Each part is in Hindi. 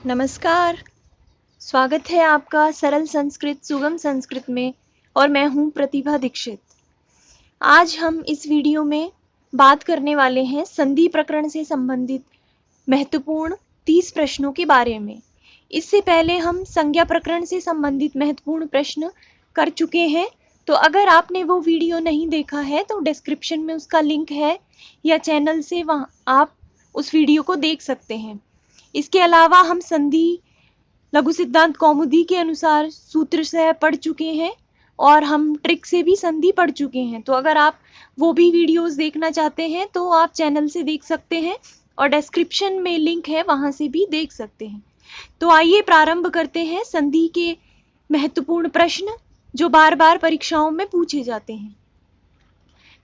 नमस्कार। स्वागत है आपका सरल संस्कृत सुगम संस्कृत में और मैं हूं प्रतिभा दीक्षित। आज हम इस वीडियो में बात करने वाले हैं संधि प्रकरण से संबंधित महत्वपूर्ण 30 प्रश्नों के बारे में। इससे पहले हम संज्ञा प्रकरण से संबंधित महत्वपूर्ण प्रश्न कर चुके हैं, तो अगर आपने वो वीडियो नहीं देखा है तो डिस्क्रिप्शन में उसका लिंक है या चैनल से वहाँ आप उस वीडियो को देख सकते हैं। इसके अलावा हम संधि लघु सिद्धांत कौमुदी के अनुसार सूत्र से पढ़ चुके हैं और हम ट्रिक से भी संधि पढ़ चुके हैं। तो अगर आप वो भी वीडियोस देखना चाहते हैं तो आप चैनल से देख सकते हैं और डिस्क्रिप्शन में लिंक है, वहां से भी देख सकते हैं। तो आइए प्रारंभ करते हैं संधि के महत्वपूर्ण प्रश्न जो बार बार परीक्षाओं में पूछे जाते हैं।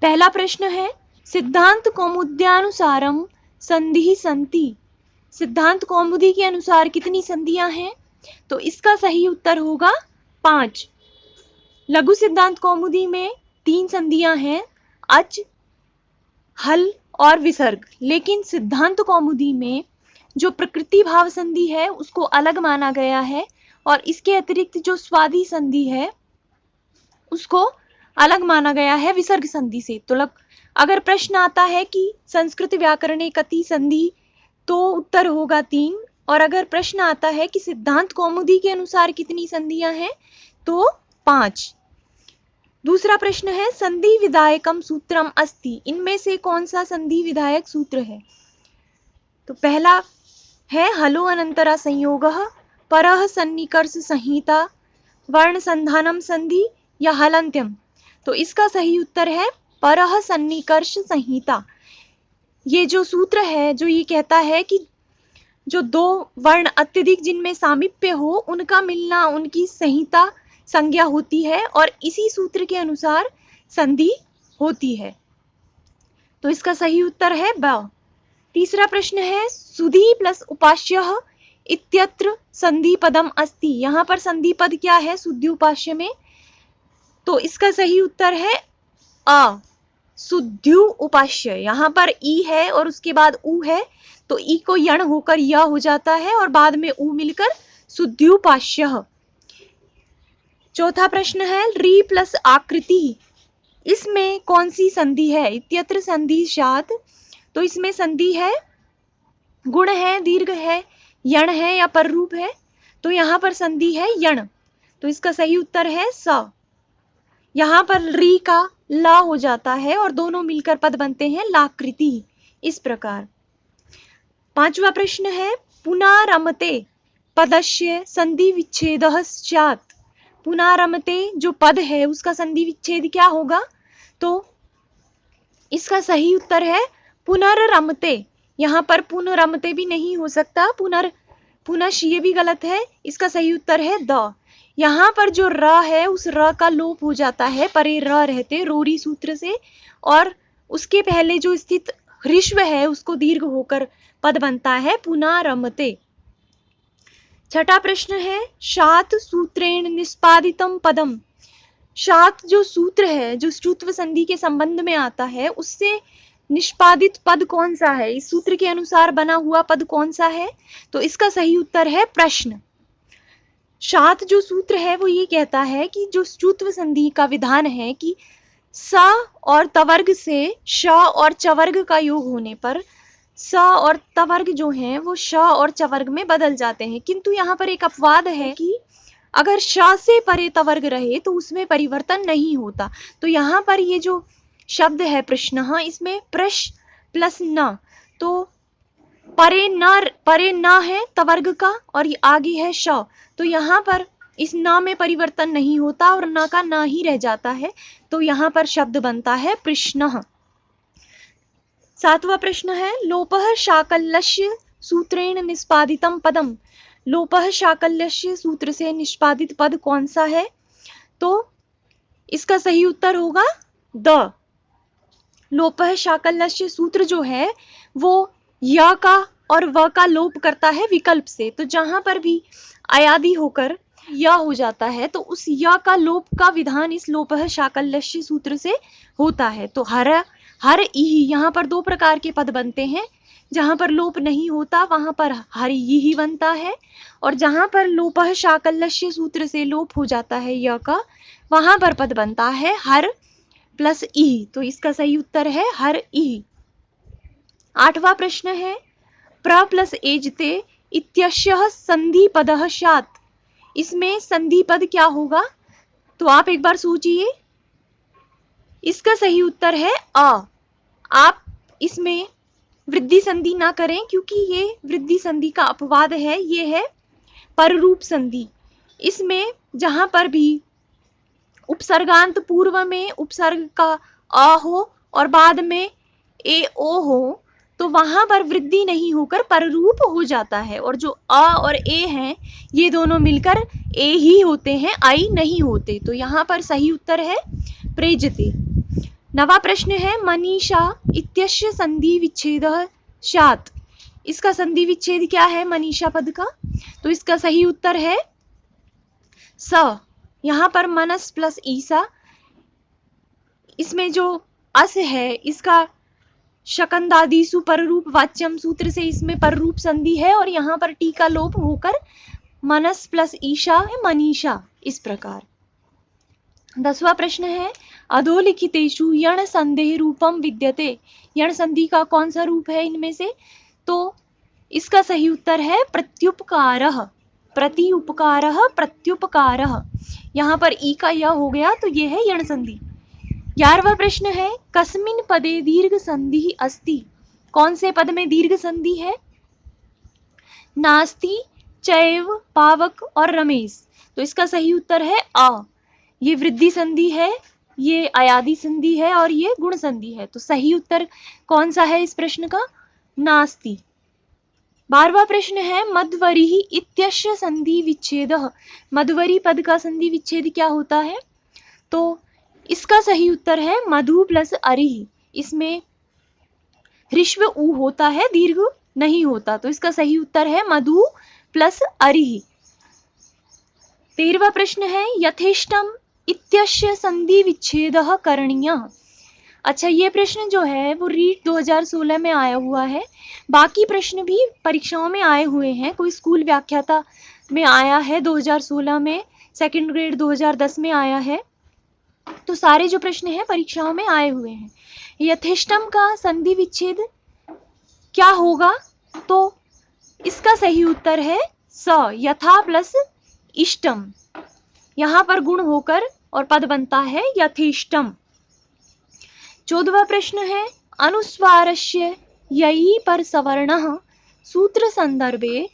पहला प्रश्न है, सिद्धांत कौमुद्यानुसारम संधि संति। सिद्धांत कौमुदी के अनुसार कितनी संधियां हैं? तो इसका सही उत्तर होगा 5। लघु सिद्धांत कौमुदी में 3 संधियां हैं, अच, हल और विसर्ग। लेकिन सिद्धांत कौमुदी में जो प्रकृति भाव संधि है उसको अलग माना गया है और इसके अतिरिक्त जो स्वादि संधि है उसको अलग माना गया है विसर्ग संधि से। तो अगर प्रश्न आता है कि संस्कृत व्याकरणे कति संधि, तो उत्तर होगा 3। और अगर प्रश्न आता है कि सिद्धांत कौमुदी के अनुसार कितनी संधियां हैं, तो 5। दूसरा प्रश्न है, संधि विधायकम सूत्रम अस्ति। इनमें से कौन सा संधि विधायक सूत्र है? तो पहला है हलो अनंतरा संयोगः, परः सन्निकर्ष संहिता, वर्ण संधानम संधि या हलंत्यम। तो इसका सही उत्तर है परः सन्निकर्ष संहिता। ये जो सूत्र है जो ये कहता है कि जो 2 वर्ण अत्यधिक जिनमें सामीप्य हो उनका मिलना उनकी संहिता संज्ञा होती है और इसी सूत्र के अनुसार संधि होती है। तो इसका सही उत्तर है ब। तीसरा प्रश्न है, सुधि प्लस उपास्यः इत्यत्र संधि पदम अस्ति। यहाँ पर संधि पद क्या है सुधि उपास्य में? तो इसका सही उत्तर है अ, सुध्यु उपास्य। यहाँ पर ई है और उसके बाद उ है, तो ई को यण होकर य हो जाता है और बाद में उ मिलकर सुध्युपास्य। चौथा प्रश्न है, री प्लस आकृति। इसमें कौन सी संधि है? इत्यत्र संधि स्यात्। तो इसमें संधि है, गुण है, दीर्घ है, यण है या पररूप है? तो यहाँ पर संधि है यण। तो इसका सही उत्तर है स। यहाँ पर री का ला हो जाता है और दोनों मिलकर पद बनते हैं लाकृति। इस प्रकार। 5वां प्रश्न है, पुनारमते पदस्य संधि विच्छेदः स्यात्। पुनारमते जो पद है उसका संधि विच्छेद क्या होगा? तो इसका सही उत्तर है पुनर्रमते। यहाँ पर पुनरमते भी नहीं हो सकता, पुनश ये भी गलत है। इसका सही उत्तर है द। यहाँ पर जो र है उस र का लोप हो जाता है परे र रहते रोरी सूत्र से, और उसके पहले जो स्थित ह्रिश्व है उसको दीर्घ होकर पद बनता है पुनारमते। 6ठा प्रश्न है, शात सूत्रेण निष्पादितम पदम। शात जो सूत्र है जो श्रुत्व संधि के संबंध में आता है उससे निष्पादित पद कौन सा है? इस सूत्र के अनुसार बना हुआ पद कौन सा है? तो इसका सही उत्तर है प्रश्न। शात जो सूत्र है वो ये कहता है कि जो श्रुत्व संधि का विधान है कि स और तवर्ग से श और चवर्ग का योग होने पर स और तवर्ग जो हैं वो श और चवर्ग में बदल जाते हैं। किंतु यहाँ पर एक अपवाद है कि अगर श से परे तवर्ग रहे तो उसमें परिवर्तन नहीं होता। तो यहाँ पर ये जो शब्द है प्रश्न, इसमें प्रश प्लस न, तो परे न है तवर्ग का और ये आगे है श, तो यहाँ पर इस न में परिवर्तन नहीं होता और न का न ही रह जाता है। तो यहाँ पर शब्द बनता है प्रश्नः। 7वां प्रश्न है, लोपः शाकल्यस्य सूत्रेण निष्पादितम पदम। लोपः शाकल्यस्य सूत्र से निष्पादित पद कौन सा है? तो इसका सही उत्तर होगा द। लोपः शाकल्यस्य सूत्र जो है वो य का और व का लोप करता है विकल्प से। तो जहां पर भी अयादि होकर य हो जाता है तो उस य का लोप का विधान इस लोपः शाकल्यस्य सूत्र से होता है। तो हर इहि, यहाँ पर 2 प्रकार के पद बनते हैं, जहां पर लोप नहीं होता वहां पर हर ही बनता है, और जहां पर लोपः शाकल्यस्य सूत्र से लोप हो जाता है य का, वहां पर पद बनता है हर प्लस ई। तो इसका सही उत्तर है हर ई। 8वां प्रश्न है प्र प्लस एजते इत्यस्य संधि पदः स्यात्। इसमें संधि पद क्या होगा, तो आप एक बार सोचिए। इसका सही उत्तर है अ। आप इसमें वृद्धि संधि ना करें, क्योंकि ये वृद्धि संधि का अपवाद है, ये है पररूप संधि। इसमें जहां पर भी उपसर्गांत पूर्व में उपसर्ग का अ हो और बाद में ए ओ हो, तो वहां पर वृद्धि नहीं होकर पररूप हो जाता है, और जो अ और ए हैं ये दोनों मिलकर ए ही होते हैं, आई नहीं होते। तो यहाँ पर सही उत्तर है प्रेजते। 9वां प्रश्न है मनीषा इत्यस्य संधि विच्छेदः स्यात्। इसका संधि विच्छेद क्या है मनीषा पद का, तो इसका सही उत्तर है स। यहाँ पर मनस प्लस ईसा, इसमें जो अस है इसका शकंदादिसु पररूप वाच्यम सूत्र से इसमें पररूप संधि है, और यहाँ पर टी का लोप होकर मनस प्लस ईशा है मनीषा, इस प्रकार। 10वां प्रश्न है अधोलिखितेषु यण संधेः रूपम विद्यते। यण संधि का कौन सा रूप है इनमें से, तो इसका सही उत्तर है प्रत्युपकारः। प्रति उपकारः प्रत्युपकारः, यहाँ पर ई का य हो गया तो ये है यण संधि। 11वां प्रश्न है कस्मिन् पदे दीर्घ संधि अस्ति। कौन से पद में दीर्घ संधि है, नास्ति, चैव, पावक और रमेश। तो इसका सही उत्तर है अ। ये वृद्धि संधि है, ये अयादि संधि है और ये गुण संधि है। तो सही उत्तर कौन सा है इस प्रश्न का, नास्ति। 12वां प्रश्न है मध्वरिः इत्यस्य संधि विच्छेदः। मध्वरी पद का संधि विच्छेद क्या होता है, तो इसका सही उत्तर है मधु प्लस अरिः। इसमें ह्रस्व उ होता है, दीर्घ नहीं होता, तो इसका सही उत्तर है मधु प्लस अरिः। 13वां प्रश्न है यथेष्टम इत्यस्य संधि विच्छेदः करणीयः। अच्छा, ये प्रश्न जो है वो रीट 2016 में आया हुआ है। बाकी प्रश्न भी परीक्षाओं में आए हुए हैं। कोई स्कूल व्याख्याता में आया है 2016 में, सेकंड ग्रेड 2010 में आया है। तो सारे जो प्रश्न हैं परीक्षाओं में आए हुए हैं। यथेष्टम का संधि विच्छेद क्या होगा, तो इसका सही उत्तर है स। यथा प्लस इष्टम, यहाँ पर गुण होकर और पद बनता है यथेष्टम। 14वां प्रश्न है अनुस्वारस्य ययि पर सवर्णः सूत्र संदर्भे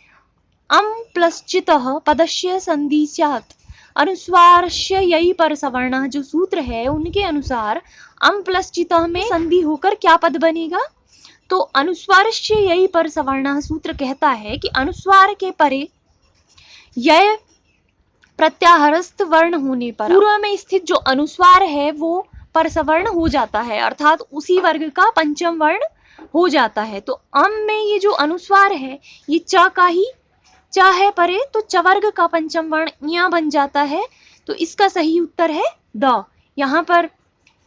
अम प्लस चितः पदस्य संधि स्यात्। अनुस्वारस्य ययि पर सवर्णः जो सूत्र है उनके अनुसार अम प्लस चितः में संधि होकर क्या पद बनेगा, तो अनुस्वारस्य ययि पर सवर्णः सूत्र कहता है कि अनुस्वार के परे यय प्रत्याहारस्थ वर्ण होने पर पूर्व में स्थित जो अनुस्वार है वो परसवर्ण हो जाता है, अर्थात उसी वर्ग का पंचम वर्ण हो जाता है। तो अम में ये जो अनुस्वार है ये च का ही च है परे, तो च वर्ग का पंचम वर्ण ञ बन जाता है। तो इसका सही उत्तर है द। यहाँ पर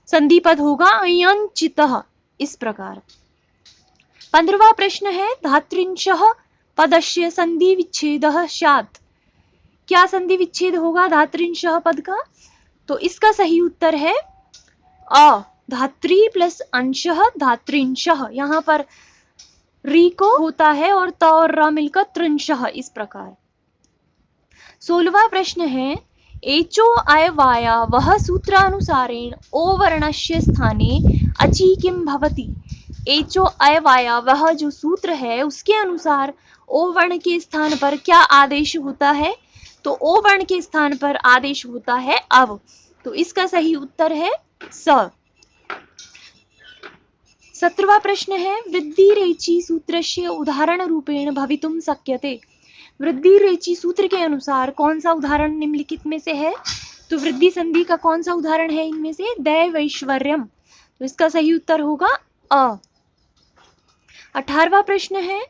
संधि पद होगा अयंचितः, इस प्रकार। 15वां प्रश्न है धात्रिंशः पदस्य संधि विच्छेदः स्यात्। क्या संधि विच्छेद होगा धात्रिंशः पद का, तो इसका सही उत्तर है अ। धात्री प्लस अंशः धात्रिंशः, यहाँ पर री को होता है और त और र मिलकर त्रिंशः, इस प्रकार। 16वां प्रश्न है एचो अयवाया वह सूत्रानुसारेण ओ वर्णस्य स्थाने अचि किम भवति। एचो अयवाया वह जो सूत्र है उसके अनुसार ओ वर्ण के स्थान पर क्या आदेश होता है, तो ओ वर्ण के स्थान पर आदेश होता है अव। तो इसका सही उत्तर है स। 17वां प्रश्न है वृद्धि रेचि सूत्रस्य उदाहरण रूपेण भवितुम शक्यते। वृद्धि रेचि सूत्र के अनुसार कौन सा उदाहरण निम्नलिखित में से है, तो वृद्धि संधि का कौन सा उदाहरण है इनमें से, दैवैश्वर्यम। तो इसका सही उत्तर होगा अ। 18वां प्रश्न है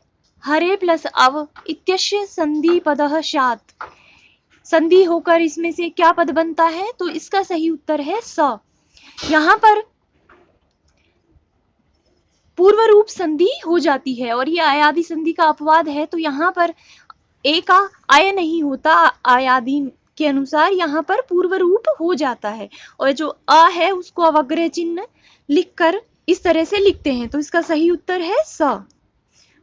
हरे प्लस अव इत्यस्य संधि पदः स्यात्। संधि होकर इसमें से क्या पद बनता है, तो इसका सही उत्तर है स। यहाँ पर पूर्व रूप संधि हो जाती है, और ये आयादी संधि का अपवाद है। तो यहाँ पर ए का आय नहीं होता, आयादी के अनुसार यहाँ पर पूर्व रूप हो जाता है, और जो अ है उसको अवग्रह चिन्ह लिखकर इस तरह से लिखते हैं। तो इसका सही उत्तर है स।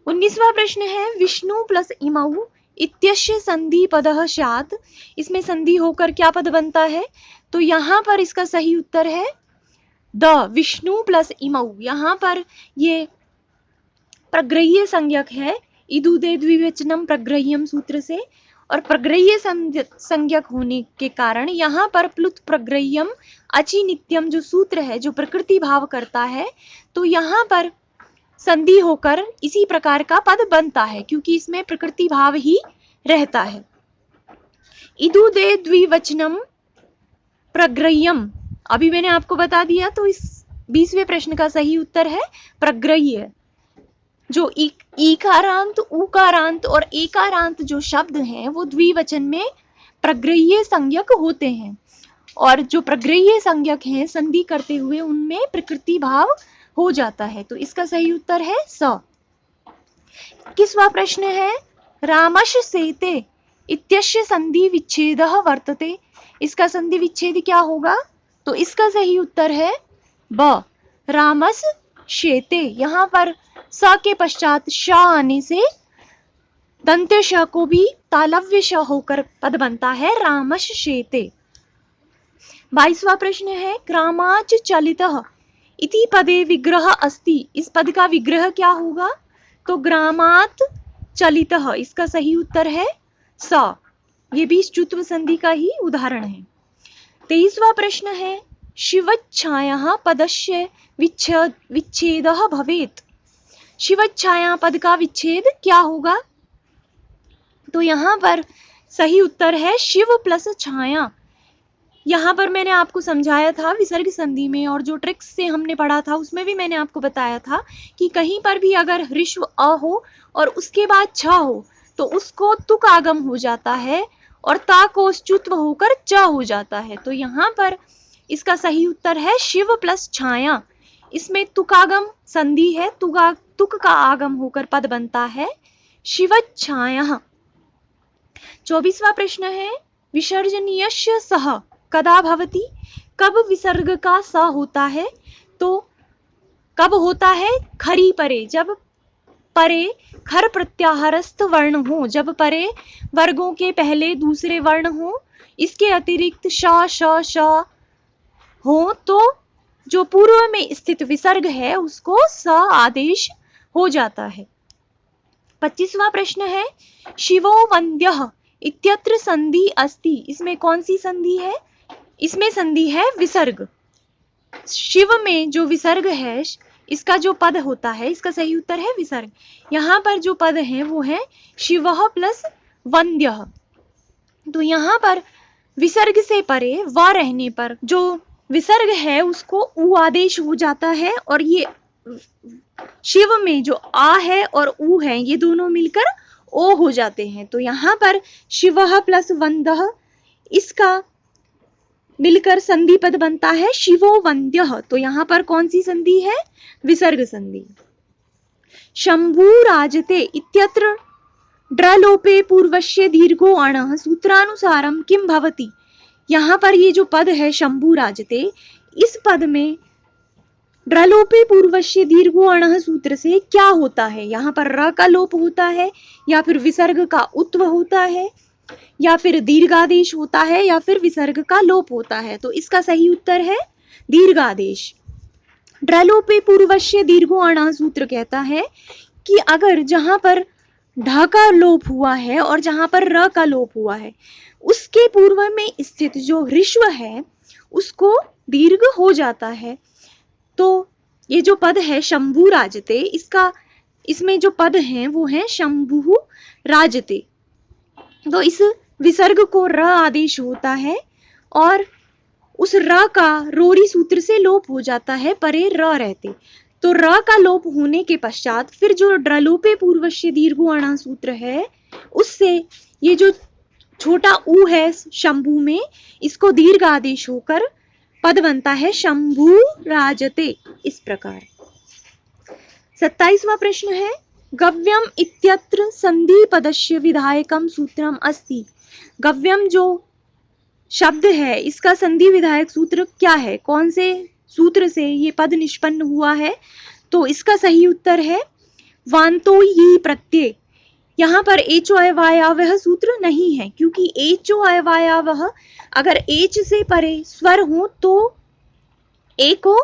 19वां प्रश्न है विष्णु प्लस इमौ इत्यस्य संधि पदः स्यात्। इसमें संधि होकर क्या पद बनता है? तो यहाँ पर इसका सही उत्तर है द, विष्णु प्लस इमौ। यहाँ पर ये प्रग्रह्य संज्ञक है, इदुदे द्विवचनम प्रग्रह्यम सूत्र से, और प्रग्रह्य संज्ञक होने के कारण यहाँ पर प्लुत प्रग्रह्यम अचि नित्यम जो सूत्र है, जो प्रकृति भाव करता है, तो यहाँ पर संधि होकर इसी प्रकार का पद बनता है, क्योंकि इसमें प्रकृति भाव ही रहता है। इदुदे द्विवचनम प्रग्रह्यम, अभी मैंने आपको बता दिया, तो इस 20वें प्रश्न का सही उत्तर है प्रग्रह्य। जो ईकारांत, उकारांत और एकारांत जो शब्द हैं वो द्विवचन में प्रग्रह्य संज्ञक होते हैं, और जो प्रग्रह्य संज्ञक हैं संधि करते हुए उनमें प्रकृति भाव हो जाता है। तो इसका सही उत्तर है स। 21वां प्रश्न है रामश सेते इत्यस्य संधि विच्छेदः वर्तते। इसका संधि विच्छेद क्या होगा? तो इसका सही उत्तर है ब, रामस शेते। यहाँ पर स के पश्चात श आने से दंत्य श को भी तालव्य श होकर पद बनता है रामश शेते। 22वां प्रश्न है ग्रामाच चलितः इति पदे विग्रह अस्ति। इस पद का विग्रह क्या होगा? तो ग्रामात चलितः, इसका सही उत्तर है स। ये भी च्युत्व संधि का ही उदाहरण है। 23वां प्रश्न है शिवच्छाया पदस्य विच्छेदः भवेत्। शिवच्छाया पद का विच्छेद क्या होगा? तो यहाँ पर सही उत्तर है शिव प्लस छाया। यहाँ पर मैंने आपको समझाया था विसर्ग संधि में, और जो ट्रिक्स से हमने पढ़ा था उसमें भी मैंने आपको बताया था कि कहीं पर भी अगर ह्रस्व अ हो और उसके बाद छ हो तो उसको तुक आगम हो जाता है, और ता को च्युत्व होकर च हो जाता है। तो यहाँ पर इसका सही उत्तर है शिव प्लस छाया। इसमें तुकागम संधि है, तुक का आगम होकर पद बनता है शिवच्छाया। 24वां प्रश्न है विसर्जनीयस्य सः कदा भवति। कब विसर्ग का स होता है? तो कब होता है? खरी परे, जब परे खर प्रत्याहारस्थ वर्ण हो, जब परे वर्गों के पहले दूसरे वर्ण हो, इसके अतिरिक्त श श श हो, तो जो पूर्व में स्थित विसर्ग है उसको स आदेश हो जाता है। 25वां प्रश्न है शिवो वन्द्यः इत्यत्र संधि अस्ति। इसमें कौन सी संधि है? इसमें संधि है विसर्ग। शिव में जो विसर्ग है, इसका जो पद होता है, इसका सही उत्तर है विसर्ग। यहाँ पर जो पद है वो है शिवः प्लस वन्द्यः। तो यहाँ पर विसर्ग से परे व रहने पर जो विसर्ग है उसको उ आदेश हो जाता है, और ये शिव में जो आ है और उ है ये दोनों मिलकर ओ हो जाते हैं। तो यहाँ पर शिवः प्लस वन्दः, इसका मिलकर संधि पद बनता है शिवो वन्द्यः। तो यहाँ पर कौन सी संधि है? विसर्ग संधि। शंभु राजते इत्यत्र ड्रलोपे पूर्वस्य दीर्घो अणः सूत्रानुसारम किम भवति। यहाँ पर ये जो पद है शंभु राजते, इस पद में ड्रलोपे पूर्वस्य दीर्घो अणः सूत्र से क्या होता है? यहाँ पर र का लोप होता है, या फिर विसर्ग का उत्व होता है, या फिर दीर्घादेश होता है, या फिर विसर्ग का लोप होता है। तो इसका सही उत्तर है दीर्घादेश। ड्रलोपे पूर्वस्य दीर्घो अणः सूत्र कहता है कि अगर जहां पर ढ का लोप हुआ है और जहां पर र का लोप हुआ है, उसके पूर्व में स्थित जो ह्रस्व है उसको दीर्घ हो जाता है। तो ये जो पद है शंभु राजते, इसमें जो पद हैं वो है शंभु राजते। तो इस विसर्ग को र आदेश होता है, और उस र का रोरी सूत्र से लोप हो जाता है परे र रहते। तो र का लोप होने के पश्चात फिर जो ड्रलोपे पूर्वस्य दीर्घो अणः सूत्र है, उससे ये जो छोटा उ है शंभु में, इसको दीर्घ आदेश होकर पद बनता है शंभु राजते। इस प्रकार 27वां प्रश्न है गव्यम इत्यत्र संधि पदस्य विधायकम सूत्रम अस्ति। गव्यम जो शब्द है इसका संधि विधायक सूत्र क्या है, कौन से सूत्र से ये पद निष्पन्न हुआ है? तो इसका सही उत्तर है वांतो यी प्रत्यय। यहाँ पर एचो अयवायावह सूत्र नहीं है, क्योंकि एचो अयवायावह अगर एच से परे स्वर हो तो ए को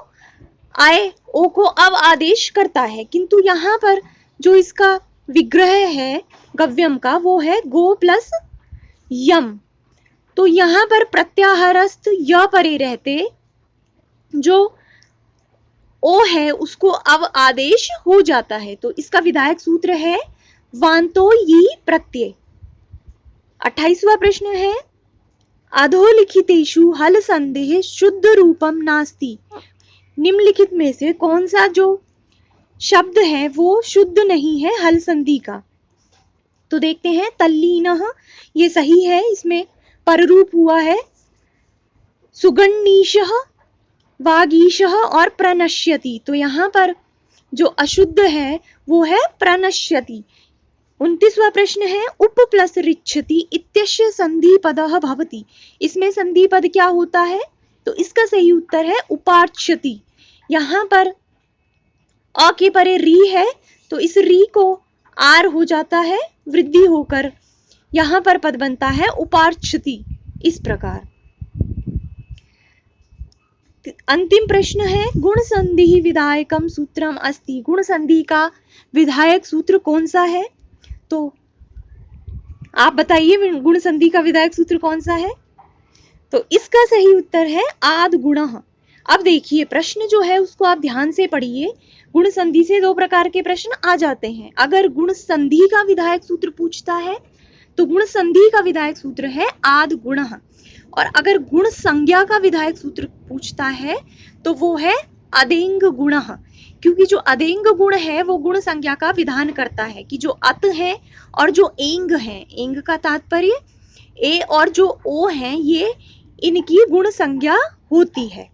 आय ओ को अव आदेश करता है, किंतु यहाँ पर जो इसका विग्रह है गव्यम का वो है गो प्लस यम। तो यहाँ पर प्रत्याहारस्थ य परे रहते जो ओ है उसको अव आदेश हो जाता है, तो इसका विधायक सूत्र है वांतो यी प्रत्यय। 28वां प्रश्न है अधोलिखितेषु हल संदेह शुद्ध रूपम नास्ति। निम्नलिखित में से कौन सा जो शब्द है वो शुद्ध नहीं है हल संधि का? तो देखते हैं तल्लीनः, ये सही है, इसमें पररूप हुआ है सुगण्णीशः, वागीशः और प्रणश्यति। तो यहाँ पर जो अशुद्ध है वो है प्रणश्यति। 29वां प्रश्न है उप प्लस रिच्छति इत्यस्य संधि पदः भवति। इसमें संधि पद क्या होता है? तो इसका सही उत्तर है उपार्च्छति। यहाँ पर अ के परे री है तो इस री को आर हो जाता है वृद्धि होकर, यहाँ पर पद बनता है उपार्च्छति। इस प्रकार अंतिम प्रश्न है गुण संधि विधायकम सूत्रम अस्ति। गुण संधि का विधायक सूत्र कौन सा है? तो आप बताइए गुण संधि का विधायक सूत्र कौन सा है? तो इसका सही उत्तर है आद गुणः। अब देखिए प्रश्न जो है उसको आप ध्यान से पढ़िए। गुण संधि से दो प्रकार के प्रश्न आ जाते हैं। अगर गुण संधि का विधायक सूत्र पूछता है तो गुण संधि का विधायक सूत्र है आद गुणः, और अगर गुण संज्ञा का विधायक सूत्र पूछता है तो वो है अदेंग गुणः, क्योंकि जो अदेंग गुण है वो गुण संज्ञा का विधान करता है कि जो अत है और जो एंग है, एंग का तात्पर्य ए और जो ओ है, ये इनकी गुण संज्ञा होती है।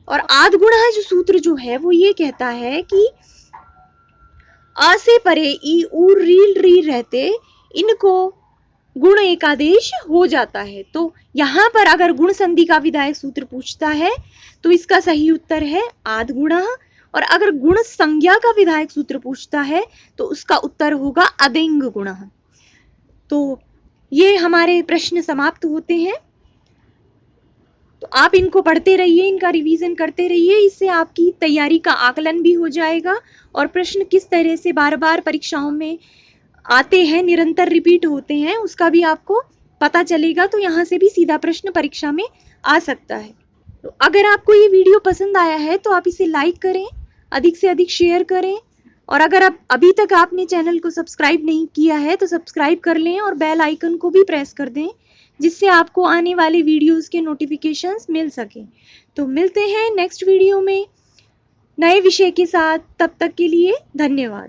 और आद गुणः जो सूत्र जो है वो ये कहता है कि आ से परे ई उ रील री रहते इनको गुण एकादेश हो जाता है। तो यहाँ पर अगर गुण संधि का विधायक सूत्र पूछता है तो इसका सही उत्तर है आद गुणः, और अगर गुण संज्ञा का विधायक सूत्र पूछता है तो उसका उत्तर होगा अदेंग गुणः। तो ये हमारे प्रश्न समाप्त होते हैं। तो आप इनको पढ़ते रहिए, इनका रिवीजन करते रहिए, इससे आपकी तैयारी का आकलन भी हो जाएगा और प्रश्न किस तरह से बार बार परीक्षाओं में आते हैं, निरंतर रिपीट होते हैं, उसका भी आपको पता चलेगा। तो यहाँ से भी सीधा प्रश्न परीक्षा में आ सकता है। तो अगर आपको ये वीडियो पसंद आया है तो आप इसे लाइक करें, अधिक से अधिक शेयर करें, और अगर आप अभी तक आपने चैनल को सब्सक्राइब नहीं किया है तो सब्सक्राइब कर लें और बेल आइकन को भी प्रेस कर दें, जिससे आपको आने वाले वीडियोस के नोटिफिकेशंस मिल सके। तो मिलते हैं नेक्स्ट वीडियो में नए विषय के साथ, तब तक के लिए धन्यवाद।